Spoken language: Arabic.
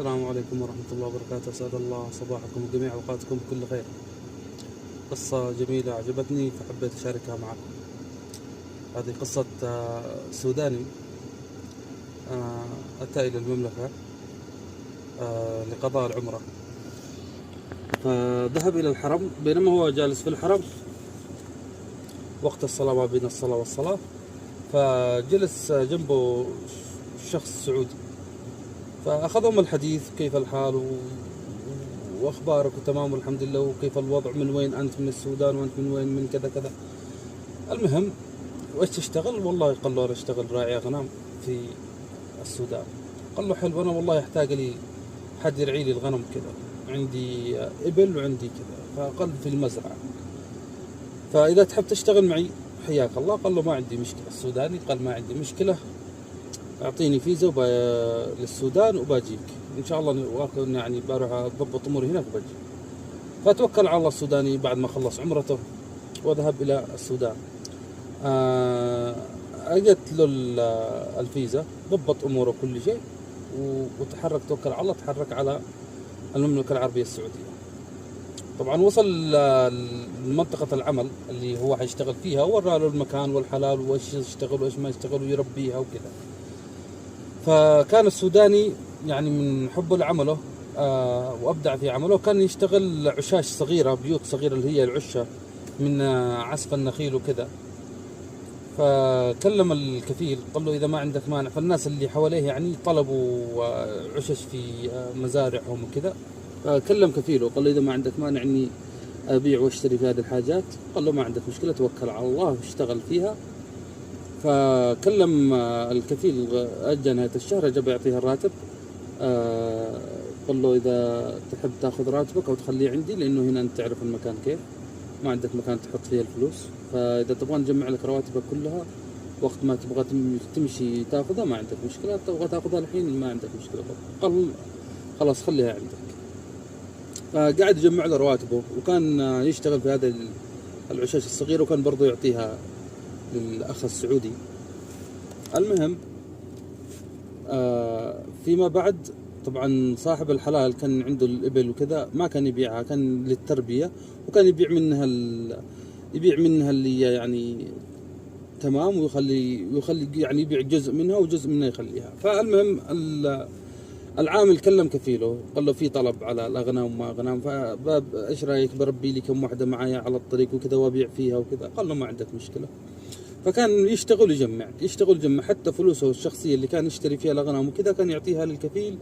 السلام عليكم ورحمة الله وبركاته. أسعد الله صباحكم وجميع أوقاتكم بكل خير. قصة جميلة عجبتني فحبيت أشاركها معكم. هذه قصة سوداني أتى إلى المملكة لقضاء العمرة، فذهب إلى الحرم. بينما هو جالس في الحرم وقت الصلاة، ما بين الصلاة والصلاة، فجلس جنبه شخص سعودي، فأخذهم الحديث: كيف الحال وأخبارك؟ تمام والحمد لله. وكيف الوضع؟ من وين أنت؟ من السودان. وأنت من وين؟ من كذا كذا. المهم، وإيش تشتغل؟ والله قال له أنا أشتغل راعي أغنام في السودان. قال له حلو، أنا والله أحتاج لي حد يرعي لي الغنم كذا، عندي إبل وعندي كذا. فقال في المزرعة، فإذا تحب تشتغل معي حياك الله. قال له ما عندي مشكلة. السوداني قال ما عندي مشكلة، أعطيني فيزا للسودان وباجيك إن شاء الله، يعني بروح أضبط أموري هناك وباجي. فتوكل على الله السوداني بعد ما خلص عمرته وذهب إلى السودان. أجت له الفيزا، ضبط أموره كل شيء وتحرك، توكل على الله، تحرك على المملكة العربية السعودية. طبعا وصل لمنطقة العمل اللي هو حيشتغل فيها، ورى له المكان والحلال وإيش يشتغل وإيش ما يشتغل ويربيها وكذا. فكان السوداني يعني من حبه لعمله وأبدع في عمله، كان يشتغل عشاش صغيرة، بيوت صغيرة اللي هي العشة من عسف النخيل وكذا. فكلم الكفيل قال له إذا ما عندك مانع، فالناس اللي حواليه يعني طلبوا عشش في مزارعهم وكذا. فكلم كفيله قال له إذا ما عندك مانع إني أبيع واشتري في هذه الحاجات. قال له ما عندك مشكلة، توكل على الله واشتغل فيها. فكلم الكفيل، أجى نهاية الشهر جاب يعطيه الراتب. قال له إذا تحب تأخذ راتبك أو تخليه عندي، لأنه هنا أنت تعرف المكان كيف، ما عندك مكان تحط فيه الفلوس، فإذا تبغى نجمع لك رواتبك كلها وقت ما تبغى تمشي تأخذها ما عندك مشكلة، تبغى تأخذها الحين ما عندك مشكلة. قال خلاص خليها عندك. فقاعد يجمع له رواتبه، وكان يشتغل في هذا العشاش الصغير، وكان برضو يعطيها للأخ السعودي. المهم فيما بعد طبعا صاحب الحلال كان عنده الإبل وكذا، ما كان يبيعها، كان للتربية، وكان يبيع منها اللي يعني تمام، ويخلي يعني يبيع جزء منها وجزء منها يخليها. فالمهم العامل كلم كفيله قال له في طلب على الأغنام وما أغنام، فباب إيش رأيك بربي لي كم واحدة معايا على الطريق وكذا وأبيع فيها وكذا. قال له ما عندك مشكلة. فكان يشتغل يجمع حتى فلوسه الشخصية اللي كان يشتري فيها الأغنام وكذا، كان يعطيها للكفيل